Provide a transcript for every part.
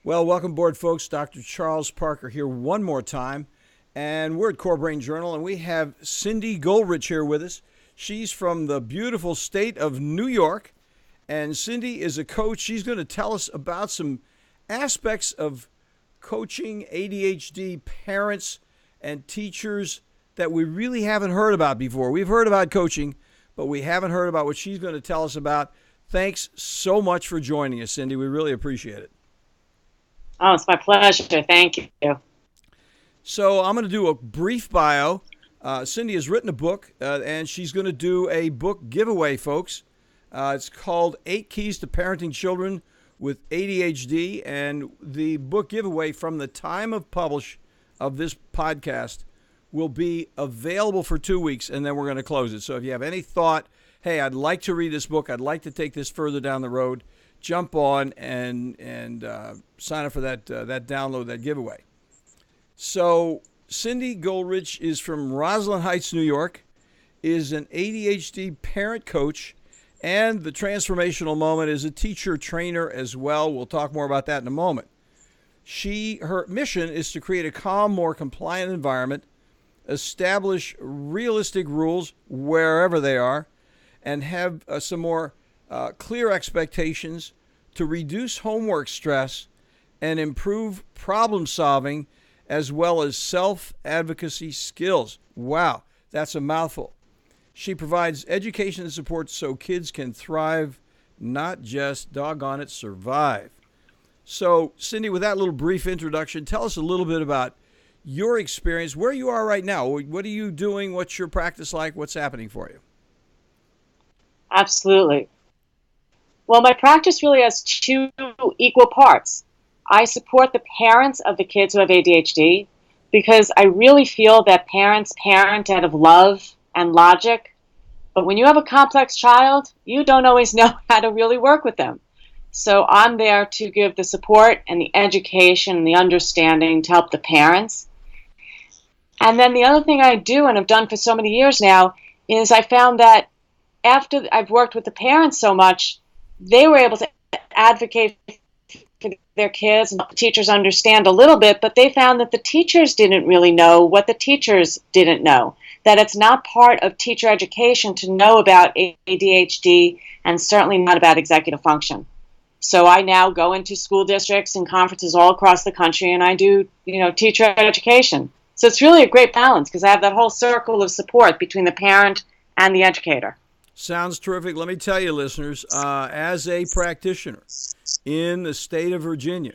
Well, welcome aboard, folks. Dr. Charles Parker here one more time. And we're at Core Brain Journal, and we have Cindy Goldrich here with us. She's from the beautiful state of New York. And Cindy is a coach. She's going to tell us about some aspects of coaching ADHD parents and teachers that we really haven't heard about before. We've heard about coaching, but we haven't heard about what she's going to tell us about. Thanks so much for joining us, Cindy. We really appreciate it. Oh, it's my pleasure. Thank you. So I'm going to do a brief bio. Cindy has written a book, and she's going to do a book giveaway, folks. It's called 8 Keys to Parenting Children with ADHD, and the book giveaway from the time of publish of this podcast will be available for 2 weeks, and then we're going to close it. So if you have any thought, hey, I'd like to read this book, I'd like to take this further down the road, jump on and sign up for that download, that giveaway. So Cindy Goldrich is from Roslyn Heights, New York, is an ADHD parent coach, and the Transformational Moment is a teacher trainer as well. We'll talk more about that in a moment. Her mission is to create a calm, more compliant environment, establish realistic rules wherever they are, and have some more clear expectations to reduce homework stress and improve problem solving as well as self-advocacy skills. Wow, that's a mouthful. She provides education and support so kids can thrive, not just, doggone it, survive. So, Cindy, with that little brief introduction, tell us a little bit about your experience, where you are right now. What are you doing? What's your practice like? What's happening for you? Absolutely. Well, my practice really has two equal parts. I support the parents of the kids who have ADHD because I really feel that parents parent out of love and logic. But when you have a complex child, you don't always know how to really work with them. So I'm there to give the support and the education and the understanding to help the parents. And then the other thing I do, and have done for so many years now, is I found that after I've worked with the parents so much, they were able to advocate for their kids and help the teachers understand a little bit, but they found that the teachers didn't really know what the teachers didn't know, that it's not part of teacher education to know about ADHD and certainly not about executive function. So I now go into school districts and conferences all across the country, and I do, teacher education. So it's really a great balance because I have that whole circle of support between the parent and the educator. Sounds terrific. Let me tell you, listeners, as a practitioner in the state of Virginia,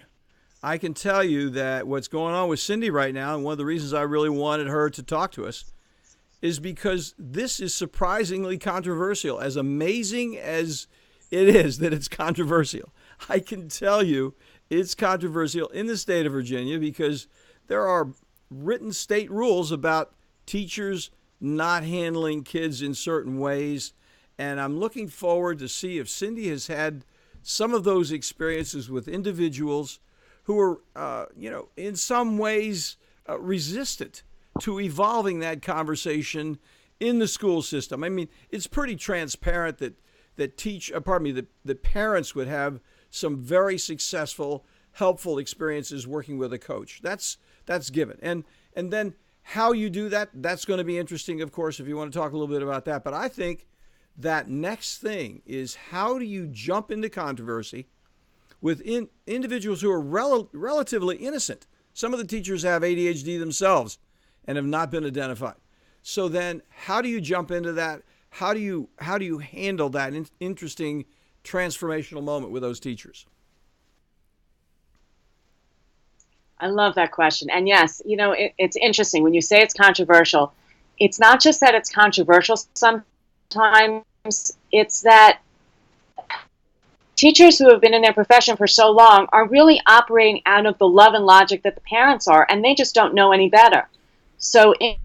I can tell you that what's going on with Cindy right now, and one of the reasons I really wanted her to talk to us, is because this is surprisingly controversial. As amazing as it is that it's controversial, I can tell you it's controversial in the state of Virginia because there are written state rules about teachers not handling kids in certain ways. And I'm looking forward to see if Cindy has had some of those experiences with individuals who are, in some ways resistant to evolving that conversation in the school system. I mean, it's pretty transparent that the parents would have some very successful, helpful experiences working with a coach. That's given. And then how you do that, that's going to be interesting, of course, if you want to talk a little bit about that. But I think that next thing is, how do you jump into controversy with individuals who are relatively innocent? Some of the teachers have ADHD themselves and have not been identified. So then how do you jump into that? How do you handle that interesting transformational moment with those teachers? I love that question. And yes, it's interesting. When you say it's controversial, it's not just that it's controversial sometimes, it's that teachers who have been in their profession for so long are really operating out of the love and logic that the parents are, and they just don't know any better. So in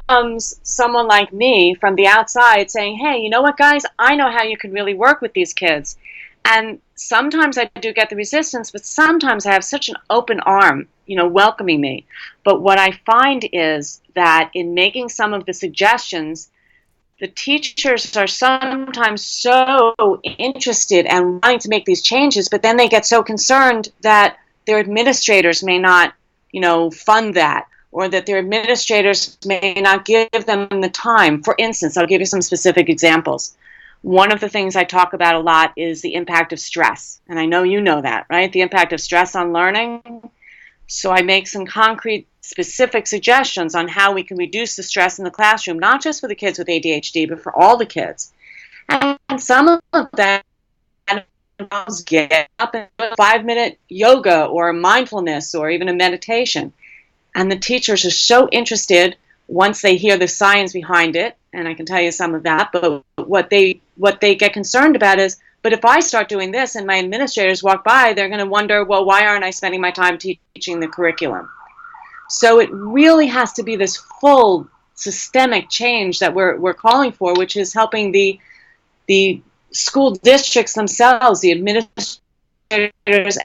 comes someone like me from the outside saying, hey, you know what, guys, I know how you can really work with these kids. And sometimes I do get the resistance, but sometimes I have such an open arm, welcoming me. But what I find is that in making some of the suggestions, the teachers are sometimes so interested and wanting to make these changes, but then they get so concerned that their administrators may not, fund that, or that their administrators may not give them the time. For instance, I'll give you some specific examples. One of the things I talk about a lot is the impact of stress. And I know you know that, right? The impact of stress on learning. So I make some concrete, specific suggestions on how we can reduce the stress in the classroom, not just for the kids with ADHD, but for all the kids. And some of that involves get up and do a 5-minute yoga or mindfulness or even a meditation. And the teachers are so interested once they hear the science behind it, and I can tell you some of that, but what they get concerned about is, but if I start doing this and my administrators walk by, they're going to wonder, well, why aren't I spending my time teaching the curriculum? So it really has to be this full systemic change that we're calling for, which is helping the school districts themselves, the administrators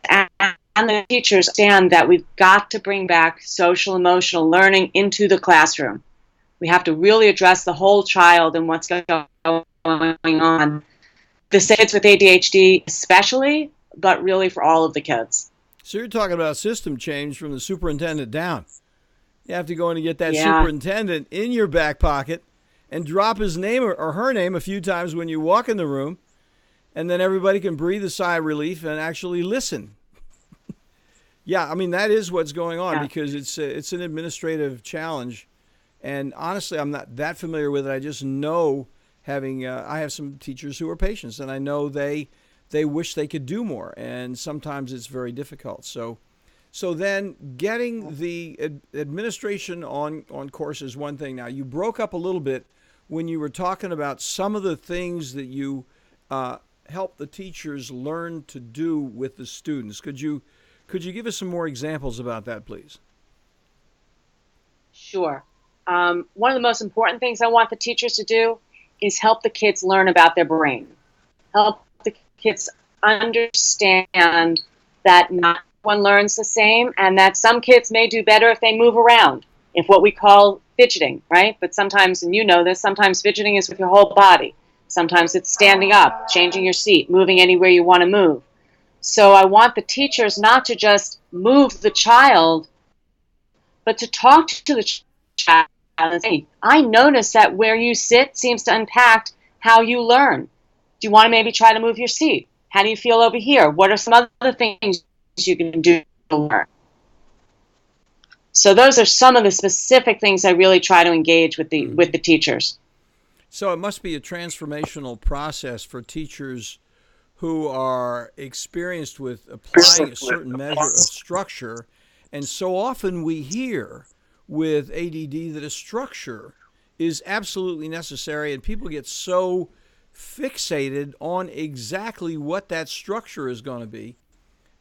and the teachers understand that we've got to bring back social emotional learning into the classroom. We have to really address the whole child and what's going on. The kids with ADHD especially, but really for all of the kids. So you're talking about system change from the superintendent down. You have to go in and get that superintendent in your back pocket and drop his name or her name a few times when you walk in the room, and then everybody can breathe a sigh of relief and actually listen. Yeah, I mean, that is what's going on because it's an administrative challenge. And honestly, I'm not that familiar with it. I just know I have some teachers who are patients, and I know they wish they could do more, and sometimes it's very difficult. So then getting the administration on course is one thing. Now, you broke up a little bit when you were talking about some of the things that you help the teachers learn to do with the students. Could you give us some more examples about that, please? Sure. One of the most important things I want the teachers to do is help the kids learn about their brain. Help the kids understand that not everyone learns the same, and that some kids may do better if they move around, if what we call fidgeting, right? But sometimes, and you know this, sometimes fidgeting is with your whole body. Sometimes it's standing up, changing your seat, moving anywhere you want to move. So I want the teachers not to just move the child, but to talk to the child and say, I notice that where you sit seems to impact how you learn. Do you want to maybe try to move your seat? How do you feel over here? What are some other things you can do to learn? So those are some of the specific things I really try to engage with the teachers. So it must be a transformational process for teachers who are experienced with applying a certain measure of structure. And so often we hear with ADD that a structure is absolutely necessary, and people get so fixated on exactly what that structure is going to be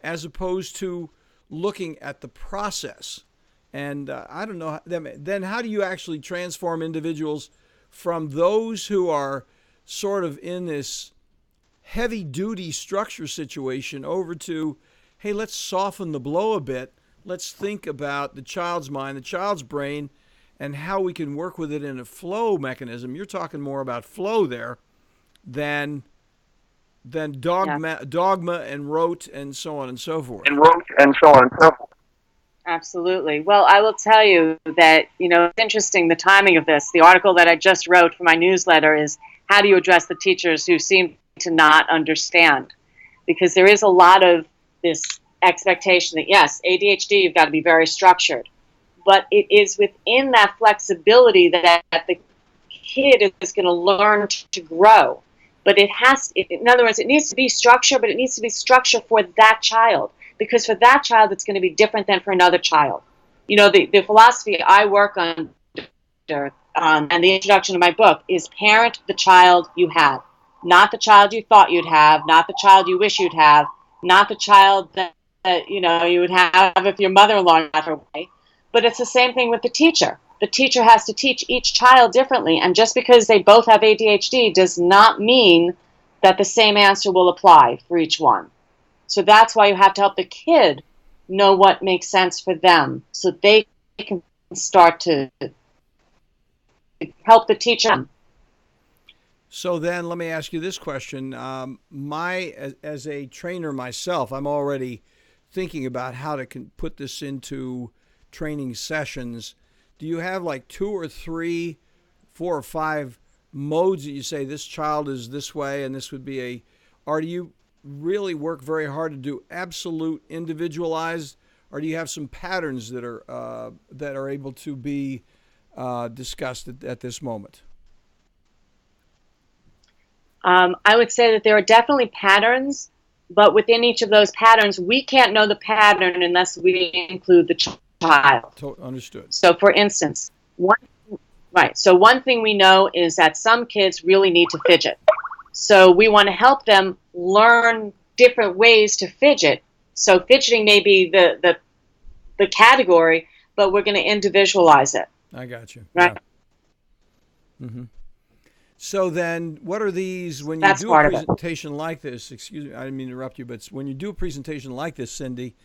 as opposed to looking at the process. And I don't know, then how do you actually transform individuals from those who are sort of in this heavy-duty structure situation over to, hey, let's soften the blow a bit. Let's think about the child's mind, the child's brain, and how we can work with it in a flow mechanism. You're talking more about flow there than dogma and rote and so on and so forth. Absolutely. Well, I will tell you that, it's interesting, the timing of this. The article that I just wrote for my newsletter is how do you address the teachers who seem to not understand? Because there is a lot of this expectation that, yes, ADHD, you've got to be very structured. But it is within that flexibility that the kid is going to learn to grow. But in other words, it needs to be structure, but it needs to be structure for that child. Because for that child, it's going to be different than for another child. The philosophy I work on and the introduction of my book is parent the child you have. Not the child you thought you'd have, not the child you wish you'd have, not the child that you would have if your mother-in-law got her way. But it's the same thing with the teacher. The teacher has to teach each child differently, and just because they both have ADHD does not mean that the same answer will apply for each one. So that's why you have to help the kid know what makes sense for them, so they can start to help the teacher. So then let me ask you this question. As a trainer myself, I'm already thinking about how to put this into training sessions, do you have like 2 or 3, 4 or 5 modes that you say this child is this way and this would be a, or do you really work very hard to do absolute individualized, or do you have some patterns that are able to be discussed at this moment? I would say that there are definitely patterns, but within each of those patterns, we can't know the pattern unless we include the child. Understood. So, for instance, one thing we know is that some kids really need to fidget. So we want to help them learn different ways to fidget. So fidgeting may be the category, but we're going to individualize it. I got you. Right. Yeah. Mm-hmm. So then, what are these, when you That's do a part of it. presentation like this, excuse me, I didn't mean to interrupt you, but when you do a presentation like this, Cindy,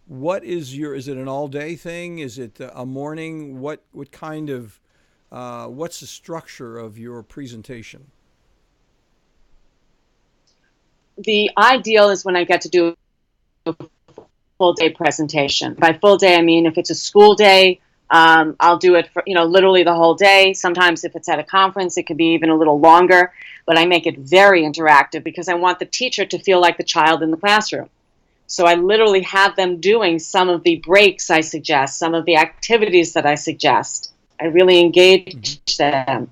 what is is it an all-day thing? Is it a morning? What kind of, what's the structure of your presentation? The ideal is when I get to do a full day presentation. By full day, I mean if it's a school day, I'll do it for, literally the whole day. Sometimes if it's at a conference, it could be even a little longer, but I make it very interactive because I want the teacher to feel like the child in the classroom. So I literally have them doing some of the breaks I suggest, some of the activities that I suggest. I really engage them.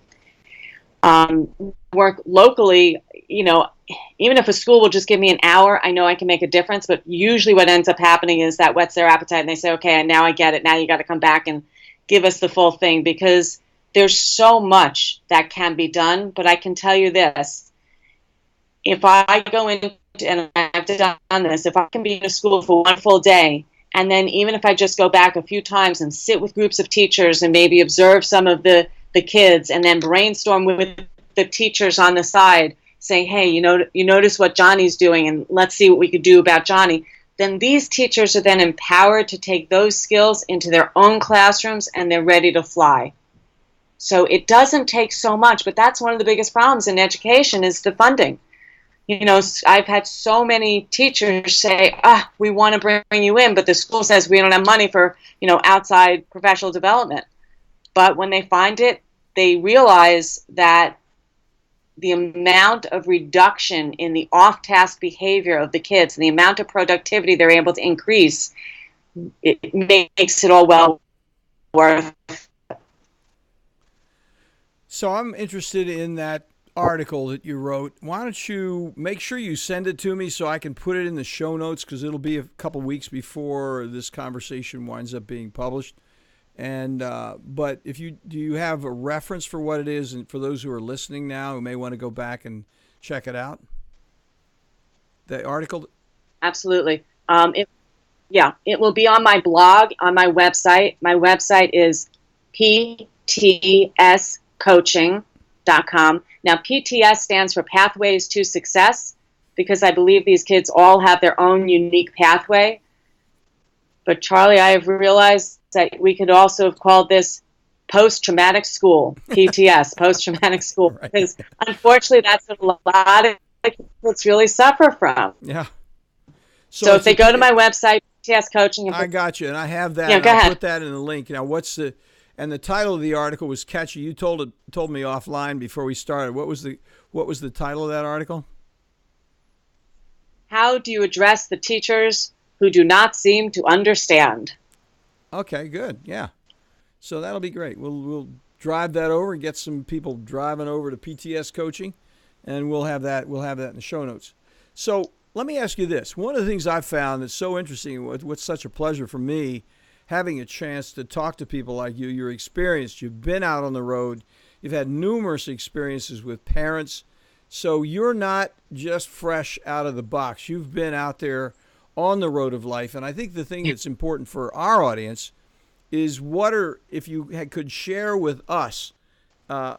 Work locally, even if a school will just give me an hour, I know I can make a difference, but usually what ends up happening is that whets their appetite and they say, okay, now I get it. Now you got to come back and give us the full thing, because there's so much that can be done. But I can tell you this, if I go into, and I've done this, if I can be in a school for one full day, and then even if I just go back a few times and sit with groups of teachers and maybe observe some of the kids and then brainstorm with the teachers on the side, saying, hey, you notice what Johnny's doing and let's see what we could do about Johnny, then these teachers are then empowered to take those skills into their own classrooms and they're ready to fly. So it doesn't take so much, but that's one of the biggest problems in education is the funding. I've had so many teachers say, we want to bring you in, but the school says we don't have money for, outside professional development. But when they find it, they realize that the amount of reduction in the off-task behavior of the kids and the amount of productivity they're able to increase, it makes it all well worth it. So I'm interested in that article that you wrote. Why don't you make sure you send it to me so I can put it in the show notes, because it'll be a couple weeks before this conversation winds up being published. And but do you have a reference for what it is, and for those who are listening now who may want to go back and check it out? The article. Absolutely. It will be on my blog, on my website. My website is ptscoaching.com. Now, PTS stands for Pathways to Success, because I believe these kids all have their own unique pathway. But Charlie, I have realized that we could also have called this post-traumatic school, PTS, post-traumatic school, right. Because unfortunately that's what a lot of kids really suffer from. Yeah. So if they go to my website, PTS Coaching. I got you, and I have that. Yeah, go ahead. I'll put that in the link. Now, the title of the article was catchy. You told me offline before we started. What was the title of that article? How do you address the teachers who do not seem to understand? Okay, good. Yeah. So that'll be great. We'll drive that over and get some people driving over to PTS Coaching, and we'll have that in the show notes. So let me ask you this. One of the things I've found that's so interesting, what's such a pleasure for me, having a chance to talk to people like you, you're experienced, you've been out on the road, you've had numerous experiences with parents, so you're not just fresh out of the box. You've been out there on the road of life. And I think the thing that's important for our audience is if you could share with us a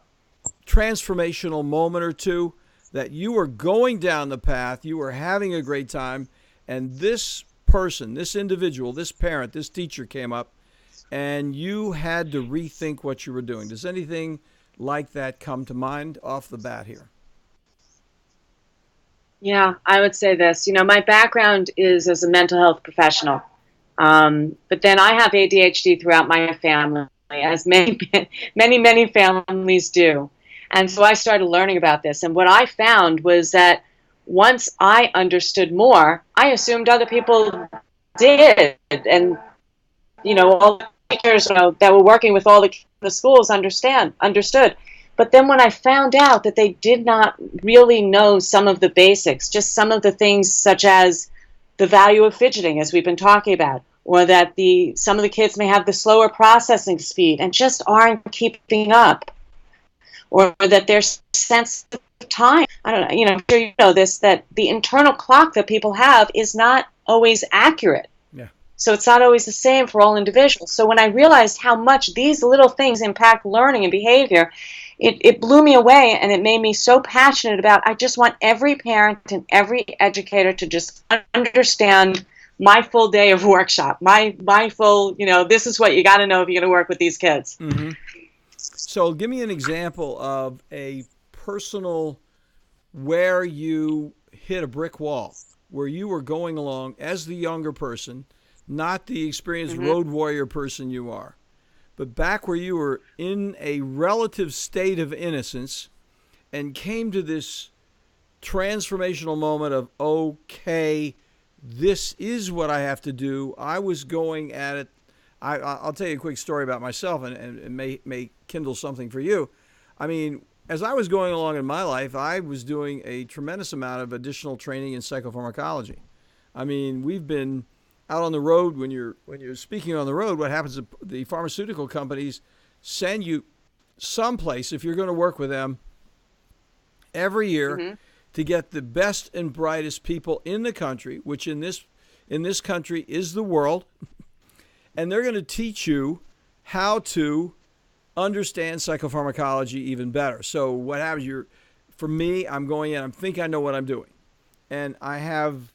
transformational moment or two that you were going down the path, you were having a great time, and this person, this individual, this parent, this teacher came up, and you had to rethink what you were doing. Does anything like that come to mind off the bat here? Yeah, I would say this. My background is as a mental health professional. But then I have ADHD throughout my family, as many, many families do. And so I started learning about this. And what I found was that once I understood more, I assumed other people did. And, all the teachers that were working with all the schools understood. But then when I found out that they did not really know some of the basics, just some of the things such as the value of fidgeting, as we've been talking about, or that some of the kids may have the slower processing speed and just aren't keeping up, or that their sense of time, I don't know, I'm sure you know this, that the internal clock that people have is not always accurate. Yeah. So it's not always the same for all individuals. So when I realized how much these little things impact learning and behavior, it blew me away, and it made me so passionate about, I just want every parent and every educator to just understand my full day of workshop, my full, this is what you got to know if you're going to work with these kids. Mm-hmm. So give me an example of a personal where you hit a brick wall, where you were going along as the younger person, not the experienced road warrior person you are, but back where you were in a relative state of innocence and came to this transformational moment of, okay, this is what I have to do. I was going at it. I'll tell you a quick story about myself, and it may kindle something for you. I mean, as I was going along in my life, I was doing a tremendous amount of additional training in psychopharmacology. I mean, we've been out on the road. When you're speaking on the road, what happens is the pharmaceutical companies send you someplace, if you're going to work with them, every year to get the best and brightest people in the country, which in this country is the world, and they're going to teach you how to understand psychopharmacology even better. So what happens, for me, I'm going in, I think I know what I'm doing, and I have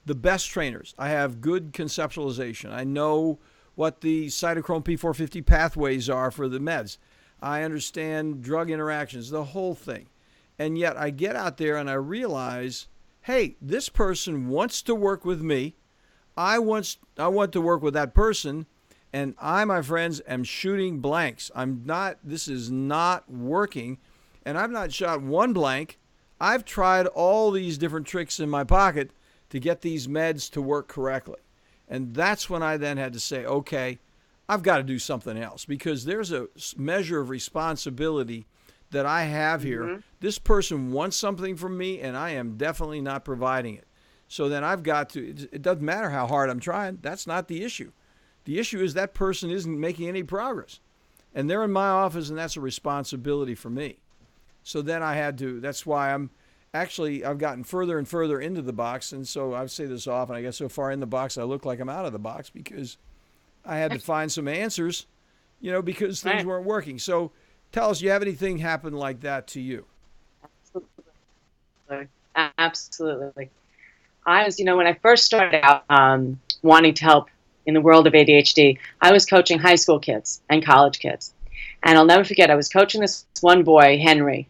the best trainers. I have good conceptualization. I know what the cytochrome P450 pathways are for the meds. I understand drug interactions, the whole thing. And yet I get out there and I realize, hey, this person wants to work with me. I want to work with that person. And I, my friends, am shooting blanks. This is not working. And I've not shot one blank. I've tried all these different tricks in my pocket to get these meds to work correctly. And that's when I then had to say, okay, I've got to do something else, because there's a measure of responsibility that I have here. This person wants something from me, and I am definitely not providing it. So then I've got to, it doesn't matter how hard I'm trying. That's not the issue. The issue is that person isn't making any progress. And they're in my office, and that's a responsibility for me. So then that's why I've gotten further and further into the box. And so I say this often, I get so far in the box, I look like I'm out of the box, because I had to find some answers, because things weren't working. So tell us, you have anything happen like that to you? Absolutely. I was, when I first started out wanting to help in the world of ADHD, I was coaching high school kids and college kids. And I'll never forget, I was coaching this one boy, Henry.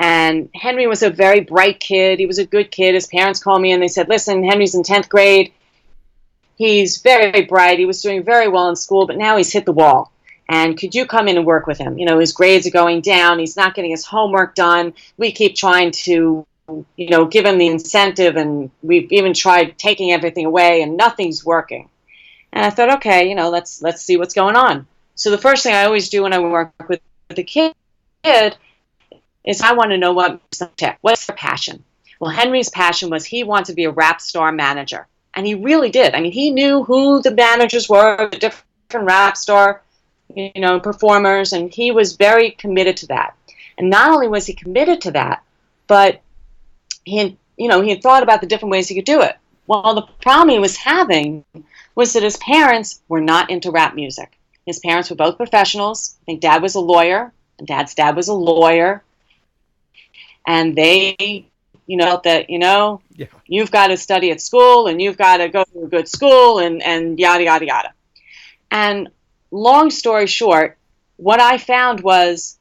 And Henry was a very bright kid. He was a good kid. His parents called me and they said, listen, Henry's in 10th grade. He's very bright. He was doing very well in school, but now he's hit the wall. And could you come in and work with him? His grades are going down. He's not getting his homework done. We keep trying to, give him the incentive, and we've even tried taking everything away, and nothing's working. And I thought, okay, let's see what's going on. So the first thing I always do when I work with the kid is I want to know what's their passion. Well, Henry's passion was he wanted to be a rap star manager. And he really did. I mean, he knew who the managers were, the different rap star, performers, and he was very committed to that. And not only was he committed to that, but he had thought about the different ways he could do it. Well, the problem he was having was that his parents were not into rap music. His parents were both professionals. I think Dad was a lawyer, and Dad's dad was a lawyer. And they, you've got to study at school, and you've got to go to a good school, and yada, yada, yada. And long story short, what I found was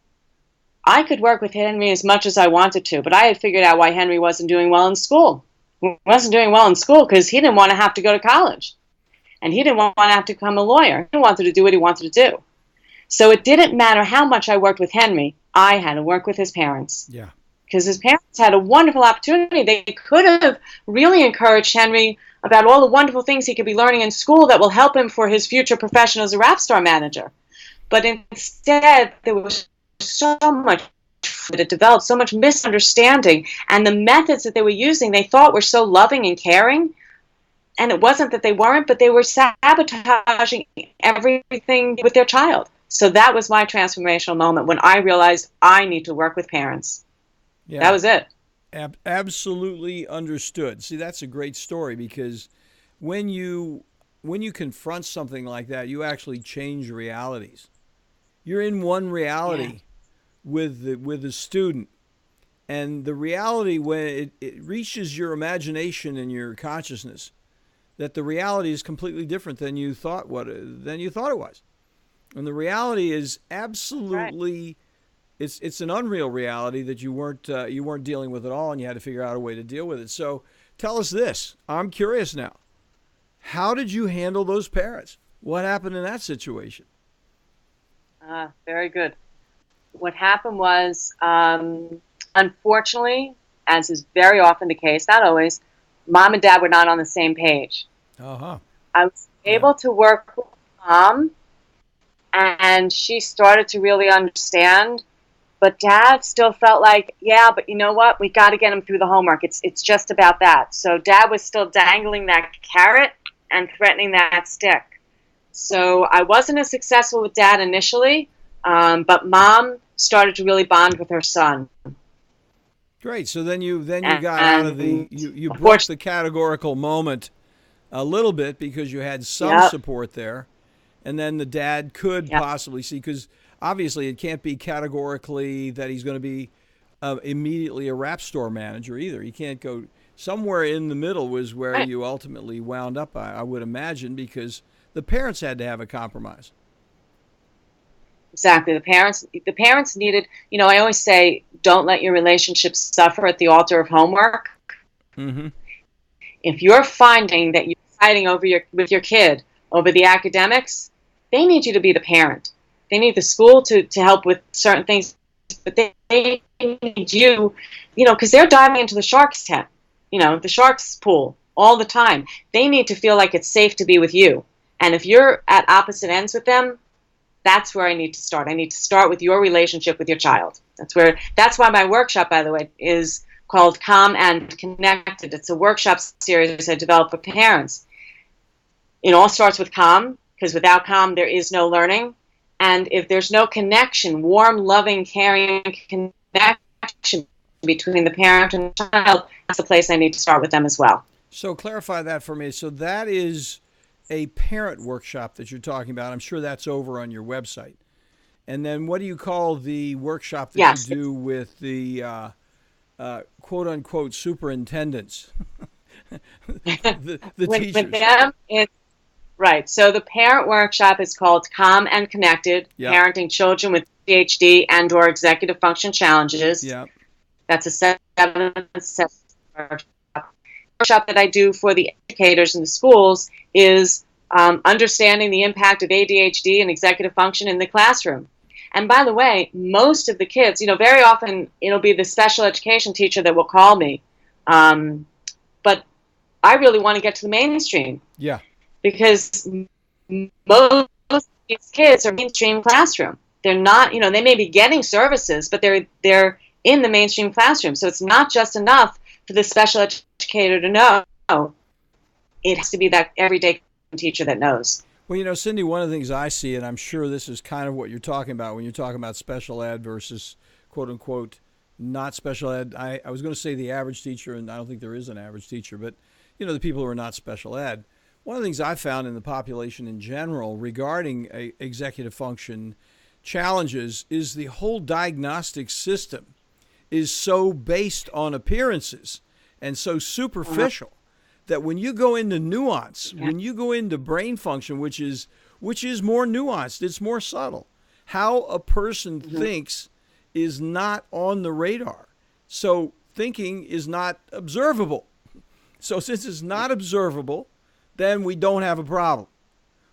I could work with Henry as much as I wanted to, but I had figured out why Henry wasn't doing well in school. wasn't doing well in school because he didn't want to have to go to college. And he didn't want to have to become a lawyer. He wanted to do what he wanted to do. So it didn't matter how much I worked with Henry. I had to work with his parents. Yeah. Because his parents had a wonderful opportunity. They could have really encouraged Henry about all the wonderful things he could be learning in school that will help him for his future profession as a rap star manager. But instead, there was so much that it developed, so much misunderstanding. And the methods that they were using, they thought were so loving and caring. And it wasn't that they weren't, but they were sabotaging everything with their child. So that was my transformational moment when I realized I need to work with parents. Yeah. That was it. Absolutely understood. See, that's a great story because when you confront something like that, you actually change realities. You're in one reality with the student, and the reality when it reaches your imagination and your consciousness, that the reality is completely different than you thought it was, and the reality is absolutely. Right. It's an unreal reality that you weren't dealing with at all, and you had to figure out a way to deal with it. So tell us this. I'm curious now. How did you handle those parents? What happened in that situation? Very good. What happened was, unfortunately, as is very often the case, not always, Mom and Dad were not on the same page. Uh-huh. I was able to work with Mom, and she started to really understand. But Dad still felt like, yeah, but you know what? We got to get him through the homework. It's just about that. So Dad was still dangling that carrot and threatening that stick. So I wasn't as successful with Dad initially, but Mom started to really bond with her son. Great. So then you got out of the you broke the categorical moment a little bit because you had some support there, and then the dad could possibly see, because obviously it can't be categorically that he's going to be immediately a rap store manager either. He can't go somewhere in the middle was where you ultimately wound up, I would imagine, because the parents had to have a compromise. Exactly. The parents needed, I always say, don't let your relationship suffer at the altar of homework. Mm-hmm. If you're finding that you're fighting with your kid over the academics, they need you to be the parent. They need the school to help with certain things, but they need you, because they're diving into the shark's tent, the shark's pool all the time. They need to feel like it's safe to be with you. And if you're at opposite ends with them, that's where I need to start. I need to start with your relationship with your child. That's why my workshop, by the way, is called Calm and Connected. It's a workshop series I developed for parents. It all starts with calm, because without calm, there is no learning. And if there's no connection, warm, loving, caring connection between the parent and the child, that's the place I need to start with them as well. So clarify that for me. So that is a parent workshop that you're talking about. I'm sure that's over on your website. And then what do you call the workshop that you do with the quote-unquote superintendents, the teachers? With them, right. So the parent workshop is called Calm and Connected, Parenting Children with ADHD and or Executive Function Challenges. Yeah. That's a 7-session workshop that I do for the educators in the schools is understanding the impact of ADHD and executive function in the classroom. And by the way, most of the kids, very often it'll be the special education teacher that will call me. But I really want to get to the mainstream. Yeah. Because most of these kids are mainstream classroom. They're not, they may be getting services, but they're in the mainstream classroom. So it's not just enough for the special educator to know. It has to be that everyday teacher that knows. Well, Cindy, one of the things I see, and I'm sure this is kind of what you're talking about when you're talking about special ed versus quote unquote not special ed. I was going to say the average teacher, and I don't think there is an average teacher, but the people who are not special ed. One of the things I found in the population in general regarding executive function challenges is the whole diagnostic system is so based on appearances and so superficial that when you go into nuance, when you go into brain function, which is more nuanced, it's more subtle, how a person thinks is not on the radar. So thinking is not observable. So since it's not observable, then we don't have a problem.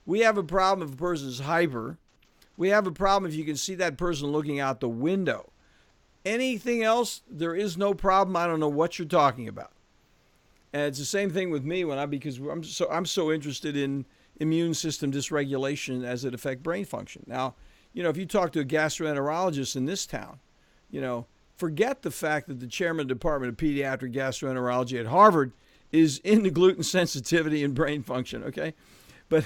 We have a problem if a person is hyper. We have a problem if you can see that person looking out the window. Anything else, there is no problem. I don't know what you're talking about. And it's the same thing with me because I'm so interested in immune system dysregulation as it affects brain function. Now, if you talk to a gastroenterologist in this town, forget the fact that the chairman of the Department of Pediatric Gastroenterology at Harvard is into gluten sensitivity and brain function, okay? But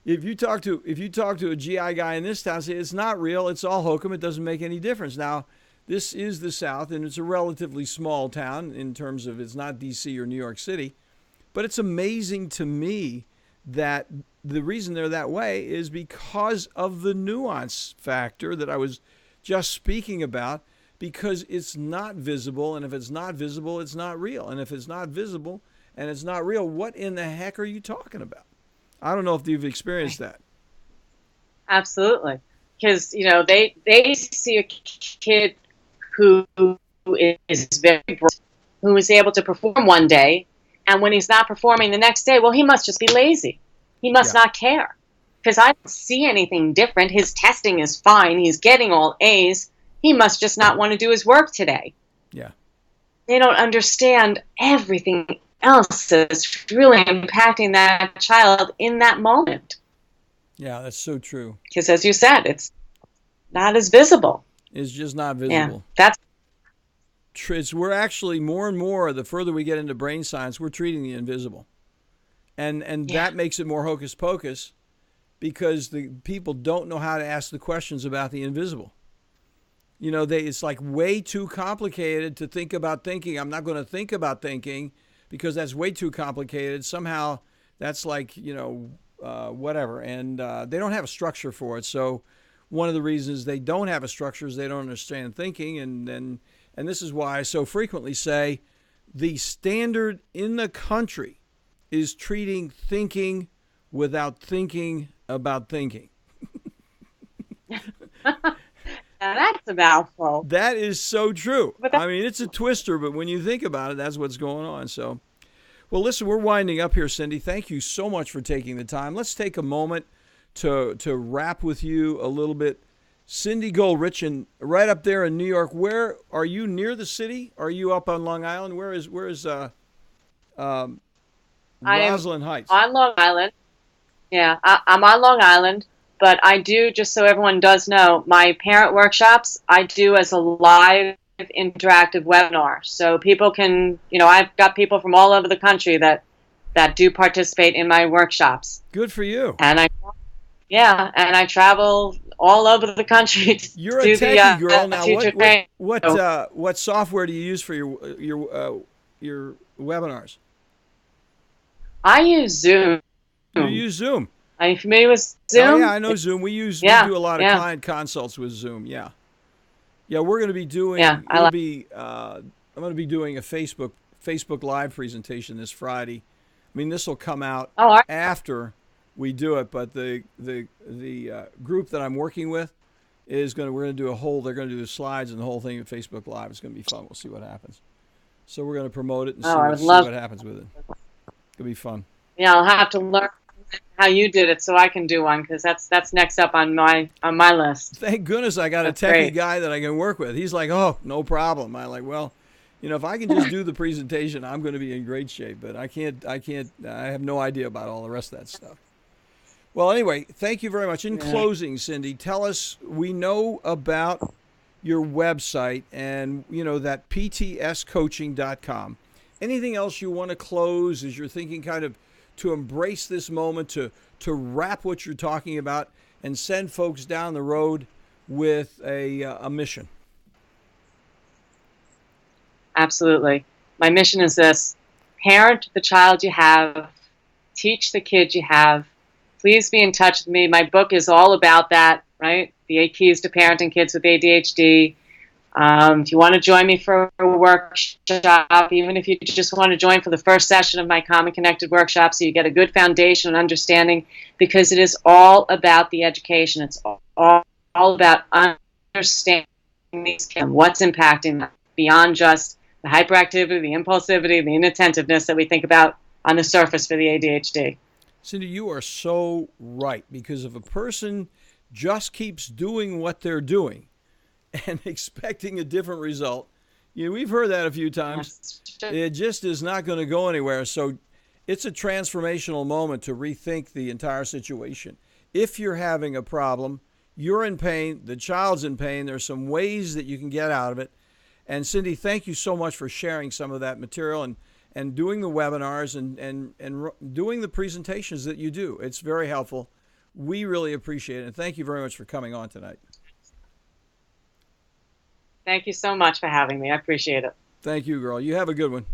if you talk to a GI guy in this town, say it's not real, it's all hokum, it doesn't make any difference. Now, this is the South, and it's a relatively small town in terms of it's not D.C. or New York City, but it's amazing to me that the reason they're that way is because of the nuance factor that I was just speaking about, because it's not visible, and if it's not visible, it's not real. And if it's not visible and it's not real, what in the heck are you talking about? I don't know if you've experienced that. Absolutely. Because, they see a kid who is very bright, who is able to perform one day, and when he's not performing the next day, well, he must just be lazy. He must not care. Because I don't see anything different. His testing is fine. He's getting all A's. He must just not want to do his work today. Yeah. They don't understand everything else that's really impacting that child in that moment. Yeah, that's so true. Because as you said, it's not as visible. It's just not visible. Yeah, we're actually more and more, the further we get into brain science, we're treating the invisible. And that makes it more hocus pocus because the people don't know how to ask the questions about the invisible. It's like way too complicated to think about thinking. I'm not going to think about thinking because that's way too complicated. Somehow that's like, whatever. And they don't have a structure for it. So one of the reasons they don't have a structure is they don't understand thinking. And this is why I so frequently say the standard in the country is treating thinking without thinking about thinking. That's a mouthful. That is so true. I mean, it's a twister, but when you think about it, that's what's going on. So, well, listen, we're winding up here, Cindy. Thank you so much for taking the time. Let's take a moment to wrap with you a little bit. Cindy Goldrich, and right up there in New York. Where are you? Near the city? Are you up on Long Island? Where is Roslyn Heights? On Long Island. Yeah, I'm on Long Island. But I do, just so everyone does know, my parent workshops, I do as a live interactive webinar. So people can, I've got people from all over the country that do participate in my workshops. Good for you. And I travel all over the country to You're do a techie girl now. What software do you use for your webinars? I use Zoom. You use Zoom. Are you familiar with Zoom? Oh, yeah, I know Zoom. We do a lot of client consults with Zoom. Yeah. Yeah, we're going to be doing. I'm going to be doing a Facebook Live presentation this Friday. I mean, this will come out after we do it, but the group that I'm working with we're going to do they're going to do the slides and the whole thing at Facebook Live. It's going to be fun. We'll see what happens. So we're going to promote it and see what happens with it. It'll be fun. Yeah, I'll have to learn how you did it so I can do one, because that's next up on my list. Thank goodness I got a techie guy that I can work with. He's like, oh, no problem. I'm like, well, if I can just do the presentation, I'm going to be in great shape. But I have no idea about all the rest of that stuff. Well, anyway, thank you very much. In closing, Cindy, tell us, we know about your website and, that ptscoaching.com. Anything else you want to close as you're thinking kind of to embrace this moment, to wrap what you're talking about and send folks down the road with a mission? Absolutely. My mission is this: parent the child you have, teach the kid you have. Please be in touch with me. My book is all about that, right? The 8 Keys to Parenting Kids with ADHD. If you want to join me for a workshop, even if you just want to join for the first session of my Common Connected workshop, so you get a good foundation and understanding, because it is all about the education. It's all about understanding what's impacting them beyond just the hyperactivity, the impulsivity, the inattentiveness that we think about on the surface for the ADHD. Cindy, you are so right, because if a person just keeps doing what they're doing and expecting a different result, we've heard that a few times. It just is not going to go anywhere. So it's a transformational moment to rethink the entire situation. If you're having a problem, you're in pain, the child's in pain, there's some ways that you can get out of it. And Cindy, thank you so much for sharing some of that material and doing the webinars and doing the presentations that you do. It's very helpful. We really appreciate it. And thank you very much for coming on tonight. Thank you so much for having me. I appreciate it. Thank you, girl. You have a good one.